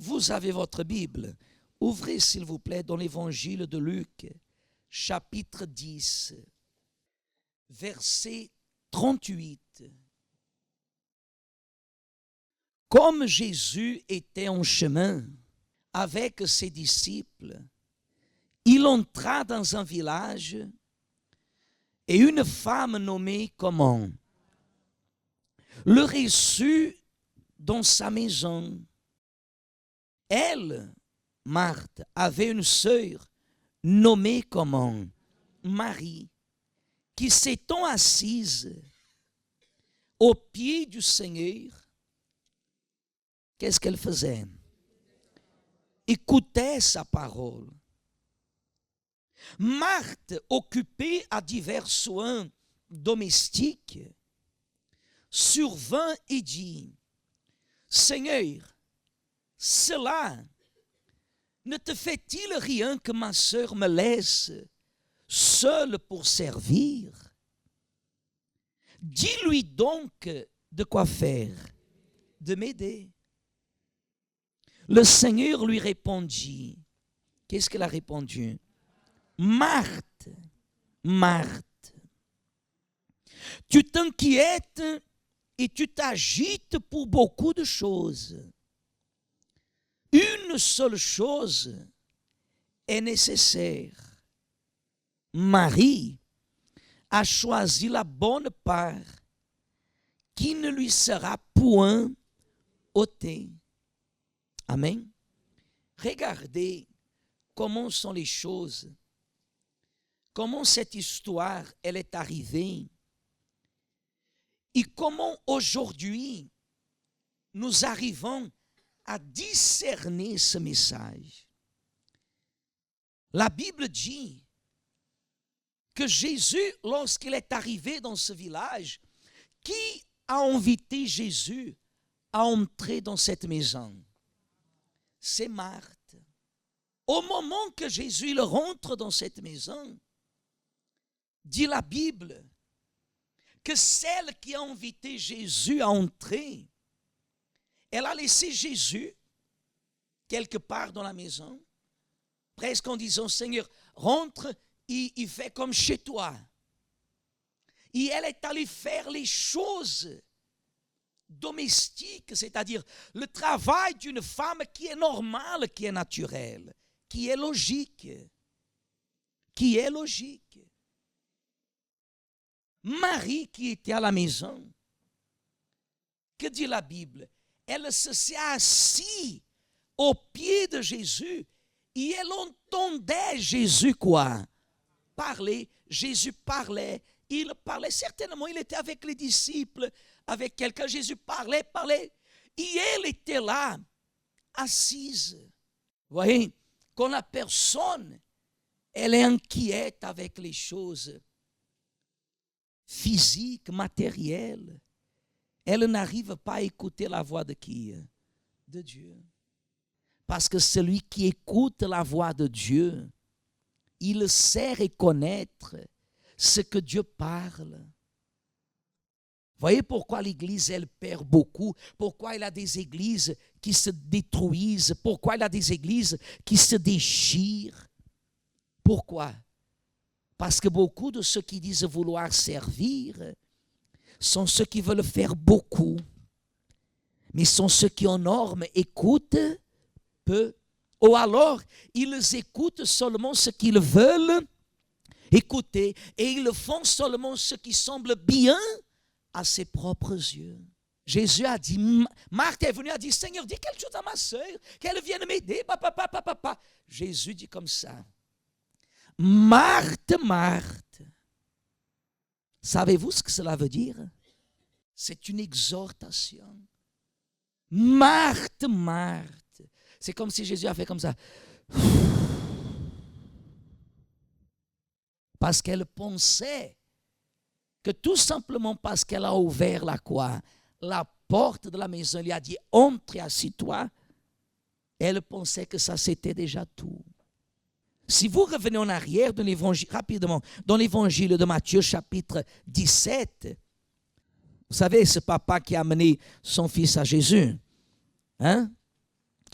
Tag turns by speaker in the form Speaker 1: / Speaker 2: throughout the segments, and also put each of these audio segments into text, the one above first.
Speaker 1: vous avez votre Bible, ouvrez s'il vous plaît dans l'évangile de Luc, chapitre 10, verset 38. Comme Jésus était en chemin avec ses disciples, il entra dans un village et une femme nommée comment le reçut dans sa maison. Elle, Marthe, avait une sœur nommée comment Marie, qui s'étant assise au pied du Seigneur, qu'est-ce qu'elle faisait? Écoutait sa parole. Marthe, occupée à divers soins domestiques, survint et dit, Seigneur, cela ne te fait-il rien que ma sœur me laisse seule pour servir? Dis-lui donc de quoi faire, de m'aider. Le Seigneur lui répondit. Qu'est-ce qu'elle a répondu? Marthe, Marthe, tu t'inquiètes et tu t'agites pour beaucoup de choses. Une seule chose est nécessaire. Marie a choisi la bonne part qui ne lui sera point ôtée. Amen. Regardez comment sont les choses, comment cette histoire elle est arrivée et comment aujourd'hui nous arrivons à discerner ce message. La Bible dit que Jésus, lorsqu'il est arrivé dans ce village, qui a invité Jésus à entrer dans cette maison? C'est Marthe. Au moment que Jésus il rentre dans cette maison, dit la Bible que celle qui a invité Jésus à entrer, elle a laissé Jésus quelque part dans la maison, presque en disant, Seigneur, rentre, il fait comme chez toi. Et elle est allée faire les choses domestiques, c'est-à-dire le travail d'une femme qui est normale, qui est naturelle, qui est logique. Qui est logique. Marie qui était à la maison, que dit la Bible? Elle s'est assise au pied de Jésus et elle entendait Jésus quoi? Parler. Jésus parlait. Il parlait certainement, il était avec les disciples, avec quelqu'un. Jésus parlait. Et elle était là, assise. Vous voyez, quand la personne, elle est inquiète avec les choses physiques, matérielles, elle n'arrive pas à écouter la voix de qui? De Dieu. Parce que celui qui écoute la voix de Dieu, il sait reconnaître ce que Dieu parle. Voyez pourquoi l'Église, elle perd beaucoup, pourquoi il y a des églises qui se détruisent, pourquoi il y a des églises qui se déchirent. Pourquoi? Parce que beaucoup de ceux qui disent vouloir servir sont ceux qui veulent faire beaucoup, mais sont ceux qui en norme écoutent peu, ou alors ils écoutent seulement ce qu'ils veulent écouter et ils font seulement ce qui semble bien à ses propres yeux. Jésus a dit, Marthe est venue, a dit, Seigneur, dis quelque chose à ma soeur, qu'elle vienne m'aider, papa. Jésus dit comme ça, Marthe, Marthe. Savez-vous ce que cela veut dire? C'est une exhortation. Marthe, Marthe. C'est comme si Jésus a fait comme ça. Parce qu'elle pensait que tout simplement parce qu'elle a ouvert la quoi? La porte de la maison, il lui a dit, entre et assis-toi. Elle pensait que ça c'était déjà tout. Si vous revenez en arrière dans l'évangile, rapidement, dans l'évangile de Matthieu chapitre 17, vous savez, ce papa qui a amené son fils à Jésus, hein?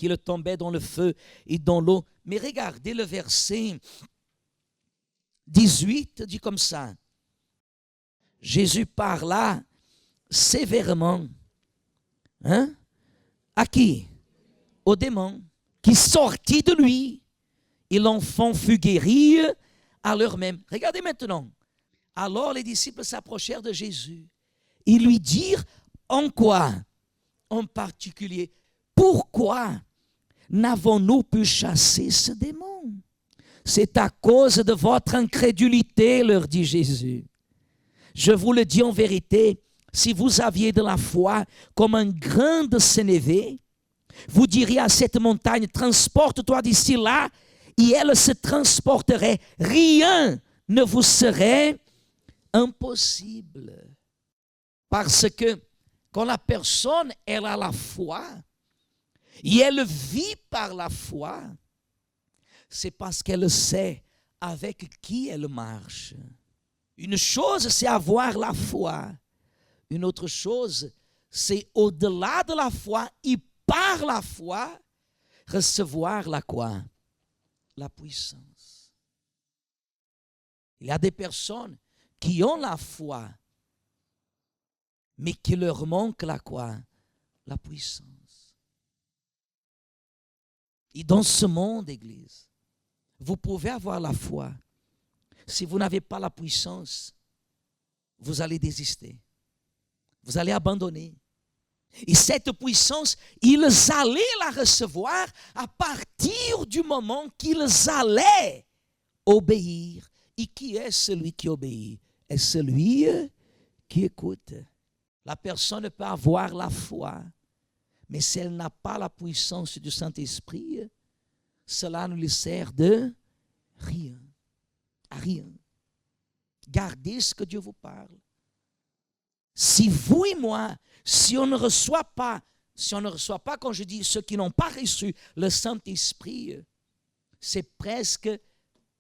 Speaker 1: qu'il tombait dans le feu et dans l'eau. Mais regardez le verset 18, dit comme ça. Jésus parla sévèrement. Hein? À qui? Au démon qui sortit de lui. Et l'enfant fut guéri à l'heure même. Regardez maintenant. Alors les disciples s'approchèrent de Jésus. Ils lui dirent en quoi? En particulier, pourquoi n'avons-nous pu chasser ce démon? C'est à cause de votre incrédulité, leur dit Jésus. Je vous le dis en vérité, si vous aviez de la foi comme un grain de sénévé, vous diriez à cette montagne, transporte-toi d'ici là, et elle se transporterait. Rien ne vous serait impossible. Parce que quand la personne, elle a la foi, et elle vit par la foi, c'est parce qu'elle sait avec qui elle marche. Une chose, c'est avoir la foi. Une autre chose, c'est au-delà de la foi et par la foi, recevoir la quoi? La puissance. Il y a des personnes qui ont la foi, mais qui leur manque la quoi? La puissance. Et dans ce monde, Église, vous pouvez avoir la foi. Si vous n'avez pas la puissance, vous allez désister. Vous allez abandonner. Et cette puissance, ils allaient la recevoir à partir du moment qu'ils allaient obéir. Et qui est celui qui obéit? Est celui qui écoute. La personne peut avoir la foi, mais si elle n'a pas la puissance du Saint-Esprit, cela ne lui sert de rien. À rien. Gardez ce que Dieu vous parle. Si vous et moi, si on ne reçoit pas, quand je dis ceux qui n'ont pas reçu le Saint-Esprit, c'est presque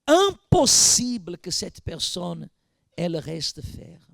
Speaker 1: impossible que cette personne, elle reste ferme.